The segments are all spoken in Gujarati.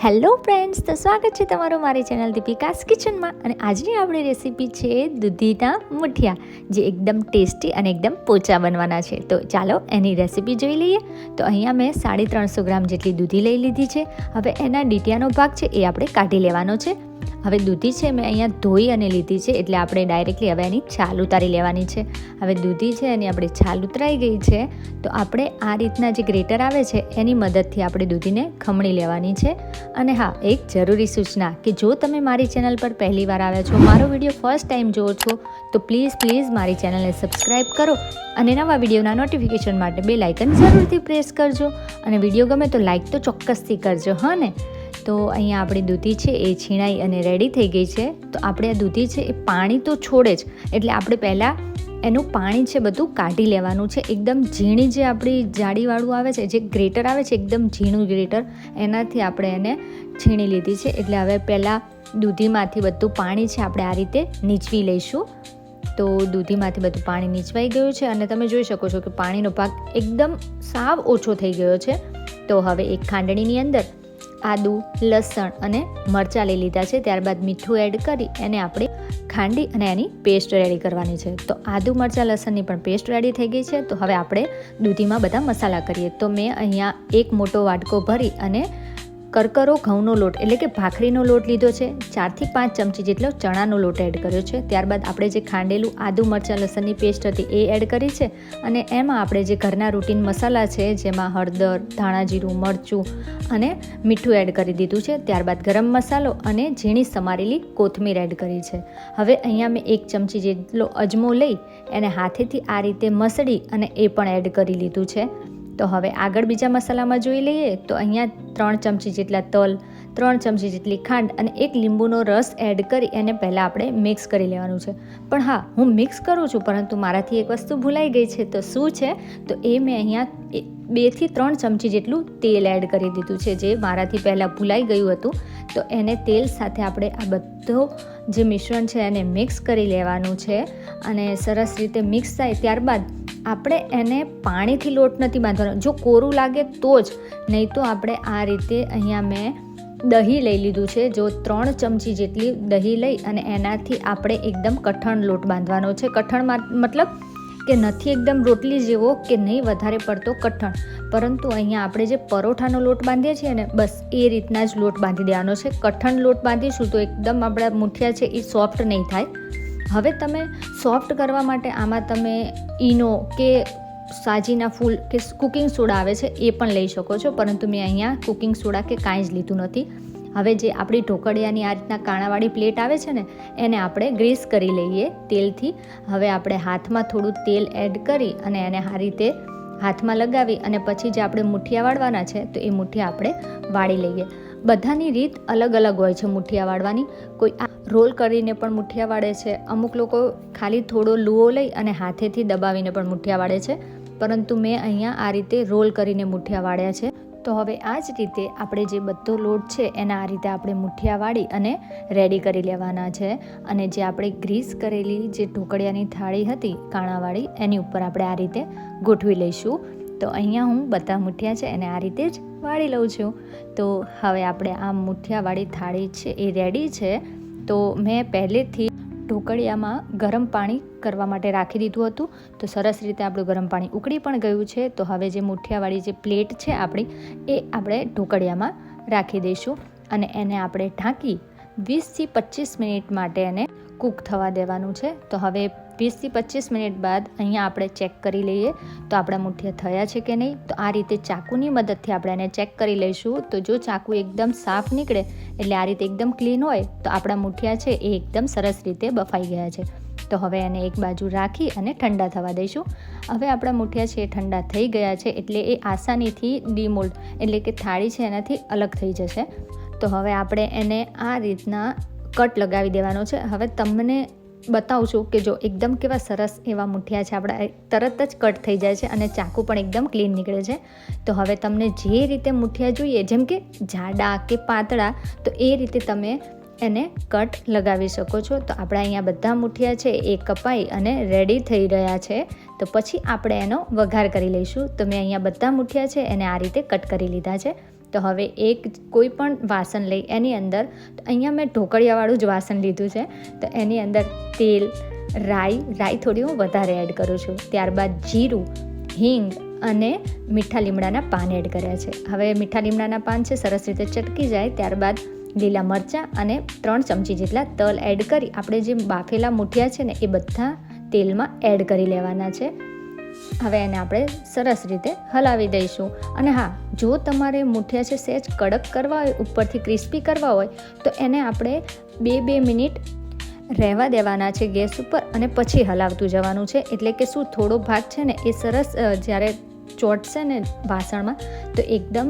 હેલો ફ્રેન્ડ્સ, તો સ્વાગત છે તમારું મારી ચેનલ દીપિકાસ કિચનમાં. અને આજની આપણી રેસીપી છે દૂધીના મુઠિયા, જે એકદમ ટેસ્ટી અને એકદમ પોચા બનવાના છે. તો ચાલો એની રેસીપી જોઈ લઈએ. તો અહીંયા મેં 350 ગ્રામ જેટલી દૂધી લઈ લીધી છે. હવે એના ડીટીયાનો ભાગ છે એ આપણે કાઢી લેવાનો છે. હવે દૂધી છે મેં અહીંયા ધોઈ અને લીધી છે, એટલે આપણે ડાયરેક્ટલી હવે એની છાલ ઉતારી લેવાની છે. હવે દૂધી છે એની આપણે છાલ ઉતરાઈ ગઈ છે, તો આપણે આ રીતના જે ગ્રેટર આવે છે એની મદદથી આપણે દૂધીને ખમણી લેવાની છે. અને હા, એક જરૂરી સૂચના કે જો તમે મારી ચેનલ પર પહેલી વાર આવ્યા છો, મારો વિડીયો ફર્સ્ટ ટાઈમ જુઓ છો, તો પ્લીઝ મારી ચેનલને સબસ્ક્રાઈબ કરો અને નવા વિડીયોના નોટિફિકેશન માટે બેલ આઇકન જરૂરથી પ્રેસ કરજો. અને વિડીયો ગમે તો લાઈક તો ચોક્કસથી કરજો, હા ને. તો અહીંયા આપણી દૂધી છે એ છીણાઈ અને રેડી થઈ ગઈ છે. તો આપણે આ દૂધી છે એ પાણી તો છોડે જ, એટલે આપણે પહેલાં એનું પાણી છે બધું કાઢી લેવાનું છે. એકદમ ઝીણી જે આપણી જાળીવાળું આવે છે, જે ગ્રેટર આવે છે, એકદમ ઝીણું ગ્રેટર, એનાથી આપણે એને છીણી લીધી છે. એટલે હવે પહેલાં દૂધીમાંથી બધું પાણી છે આપણે આ રીતે નીચવી લઈશું. તો દૂધીમાંથી બધું પાણી નીચવાઈ ગયું છે અને તમે જોઈ શકો છો કે પાણીનો ભાગ એકદમ સાવ ઓછો થઈ ગયો છે. તો હવે એક ખાંડણીની અંદર આદુ, લસણ અને મરચાં લઈ લીધા છે. ત્યારબાદ મીઠું એડ કરી એને આપણે ખાંડી અને એની પેસ્ટ રેડી કરવાની છે. તો આદુ, મરચાં, લસણની પણ પેસ્ટ રેડી થઈ ગઈ છે. તો હવે આપણે દૂધીમાં બધા મસાલા કરીએ. તો મેં અહીંયા એક મોટો વાટકો ભરી અને કરકરો ઘઉંનો લોટ એટલે કે ભાખરીનો લોટ લીધો છે. 4 થી 5 ચમચી જેટલો ચણાનો લોટ એડ કર્યો છે. ત્યારબાદ આપણે જે ખાંડેલું આદુ, મરચાં, લસણની પેસ્ટ હતી એ એડ કરી છે. અને એમાં આપણે જે ઘરના રૂટીન મસાલા છે, જેમાં હળદર, ધાણા જીરું, મરચું અને મીઠું એડ કરી દીધું છે. ત્યારબાદ ગરમ મસાલો અને ઝીણી સમારેલી કોથમીર એડ કરી છે. હવે અહીંયા મેં 1 ચમચી જેટલો અજમો લઈ એને હાથેથી આ રીતે મસળી અને એ પણ એડ કરી લીધું છે. તો હવે આગળ બીજા મસાલામાં જોઈ લઈએ. તો અહીંયા 3 ચમચી જેટલા તલ, 3 ચમચી જેટલી ખાંડ અને 1 લીંબુનો રસ એડ કરી એને પહેલાં આપણે મિક્સ કરી લેવાનું છે. પણ હા, હું મિક્સ કરું છું, પરંતુ મારાથી એક વસ્તુ ભૂલાઈ ગઈ છે. તો શું છે? તો એ મેં અહીંયા 2 થી 3 ચમચી જેટલું તેલ એડ કરી દીધું છે, જે મારાથી પહેલાં ભૂલાઈ ગયું હતું. તો એને તેલ સાથે આપણે આ બધો જે મિશ્રણ છે એને મિક્સ કરી લેવાનું છે. અને સરસ રીતે મિક્સ થાય ત્યારબાદ આપણે એને પાણીથી લોટ નથી બાંધવાનો. જો કોરું લાગે તો જ, નહીં તો આપણે આ રીતે અહીંયા મેં દહીં લઈ લીધું છે. જો 3 ચમચી જેટલી દહીં લઈ અને એનાથી આપણે એકદમ કઠણ લોટ બાંધવાનો છે. કઠણ મતલબ કે નથી એકદમ રોટલી જેવો કે નહીં વધારે પડતો કઠણ, પરંતુ અહીંયા આપણે જે પરોઠાનો લોટ બાંધીએ છીએ ને, બસ એ રીતના જ લોટ બાંધી દેવાનો છે. કઠણ લોટ બાંધીશું તો એકદમ આપણા મુઠિયા છે એ સોફ્ટ નહીં થાય. હવે તમે સોફ્ટ કરવા માટે આમાં તમે ઈનો કે સાજીના ફૂલ કે કુકિંગ સોડા આવે છે એ પણ લઈ શકો છો, પરંતુ મેં અહીંયા કુકિંગ સોડા કે કાંઈ જ લીધું નથી. હવે જે આપણી ઢોકળિયાની આ રીતના કાણાવાળી પ્લેટ આવે છે ને, એને આપણે ગ્રીસ કરી લઈએ તેલથી. હવે આપણે હાથમાં થોડું તેલ એડ કરી અને એને આ રીતે હાથમાં લગાવી અને પછી જે આપણે મુઠિયા વાળવાના છે, તો એ મુઠિયા આપણે વાળી લઈએ. બધાની રીત અલગ અલગ હોય છે મુઠિયા વાળવાની. કોઈ રોલ કરીને પણ મુઠિયા વાળે છે, અમુક લોકો ખાલી થોડો લુઓ લઈ અને હાથેથી દબાવીને પણ મુઠિયા વાળે છે, પરંતુ મેં અહીંયા આ રીતે રોલ કરીને મુઠિયા વાળ્યા છે. તો હવે આ જ રીતે આપણે જે બધો લોટ છે એના આ રીતે આપણે મુઠિયા વાળી અને રેડી કરી લેવાના છે. અને જે આપણે ગ્રીસ કરેલી જે ઢોકળિયાની થાળી હતી કાણાવાળી, એની ઉપર આપણે આ રીતે ગોઠવી લઈશું. તો અહીંયા હું બધા મુઠિયા છે એને આ રીતે જ વાળી લઉં છું. તો હવે આપણે આ મુઠિયાવાળી થાળી છે એ રેડી છે. તો મેં પહેલેથી ઢોકળિયામાં ગરમ પાણી કરવા માટે રાખી દીધું હતું. તો સરસ રીતે આપણું ગરમ પાણી ઉકળી પણ ગયું છે. તો હવે જે મુઠિયાવાળી જે પ્લેટ છે આપણી, એ આપણે ઢોકળિયામાં રાખી દઈશું અને એને આપણે ઢાંકી 20 થી 25 મિનિટ માટે એને કૂક થવા દેવાનું છે. તો હવે 20 થી 25 મિનિટ બાદ અહીંયા આપણે ચેક કરી લઈએ તો આપણા મુઠિયા થયા છે કે નહીં. તો આ રીતે ચાકુની મદદથી આપણે એને ચેક કરી લઈશું. તો જો ચાકુ એકદમ સાફ નીકળે, એટલે આ રીતે એકદમ ક્લીન હોય, તો આપણા મુઠિયા છે એ એકદમ સરસ રીતે બફાઈ ગયા છે. તો હવે એને એક બાજુ રાખી અને ઠંડા થવા દઈશું. હવે આપણા મુઠિયા છે એ ઠંડા થઈ ગયા છે, એટલે એ આસાનીથી ડીમોલ્ડ એટલે કે થાળી છે એનાથી અલગ થઈ જશે. તો હવે આપણે એને આ રીતના કટ લગાવી દેવાનો છે. હવે તમને બતાવું છું કે જો એકદમ કેવા સરસ એવા મુઠિયા છે આપણા, તરત જ કટ થઈ જાય છે અને ચાકુ પણ એકદમ ક્લીન નીકળે છે. તો હવે તમને જે રીતે મુઠિયા જોઈએ, જેમ કે જાડા કે પાતળા, તો એ રીતે તમે એને કટ લગાવી શકો છો. તો આપણા અહીંયા બધા મુઠિયા છે એ કપાઈ અને રેડી થઈ રહ્યા છે. તો પછી આપણે એનો વઘાર કરી લઈશું. તો મેં અહીંયા બધા મુઠિયા છે એને આ રીતે કટ કરી લીધા છે. તો હવે કોઈ પણ વાસણ લઈ એની અંદર, અહીંયા મેં ઢોકળિયાવાળું જ વાસણ લીધું છે, તો એની અંદર તેલ, રાઈ થોડી હું વધારે એડ કરું છું, ત્યારબાદ જીરું, હિંગ અને મીઠા લીમડાના પાન એડ કર્યા છે. હવે મીઠા લીમડાના પાન છે સરસ રીતે ચટકી જાય ત્યારબાદ લીલા મરચાં અને 3 ચમચી જેટલા તલ એડ કરી આપણે જે બાફેલા મુઠિયા છે ને એ બધા તેલમાં એડ કરી લેવાના છે. હવે એને આપણે સરસ રીતે હલાવી દઈશું. અને હા, જો તમારે મુઠિયા છે સહેજ કડક કરવા હોય, ઉપરથી ક્રિસ્પી કરવા હોય, તો એને આપણે 2 મિનિટ રહેવા દેવાના છે ગેસ ઉપર અને પછી હલાવતું જવાનું છે. એટલે કે શું, થોડો ભાગ છે ને એ સરસ જ્યારે ચોટશે ને વાસણમાં તો એકદમ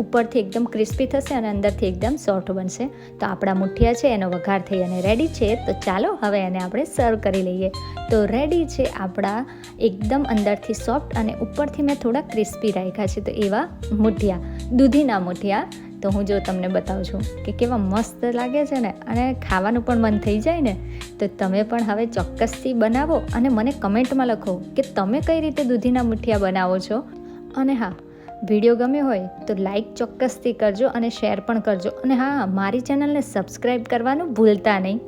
ઉપરથી એકદમ ક્રિસ્પી થશે અને અંદરથી એકદમ સોફ્ટ બનશે. તો આપણા મુઠિયા છે એનો વઘાર થઈ અને રેડી છે. તો ચાલો હવે એને આપણે સર્વ કરી લઈએ. તો રેડી છે આપણા એકદમ અંદરથી સોફ્ટ અને ઉપરથી મેં થોડા ક્રિસ્પી રાખ્યા છે. તો એવા મુઠિયા, દૂધીના મુઠિયા તો હું જો તમને બતાવું છું કે કેવા મસ્ત લાગે છે ને, અને ખાવાનું પણ મન થઈ જાય ને. તો તમે પણ હવે ચોક્કસથી બનાવો અને મને કમેન્ટમાં લખો કે તમે કઈ રીતે દૂધીના મુઠિયા બનાવો છો. અને હા, વિડીયો ગમ્યો હોય તો લાઈક ચોક્કસથી કરજો અને શેર પણ કરજો. અને હા, મારી ચેનલને સબસ્ક્રાઈબ કરવાનું ભૂલતા નહીં.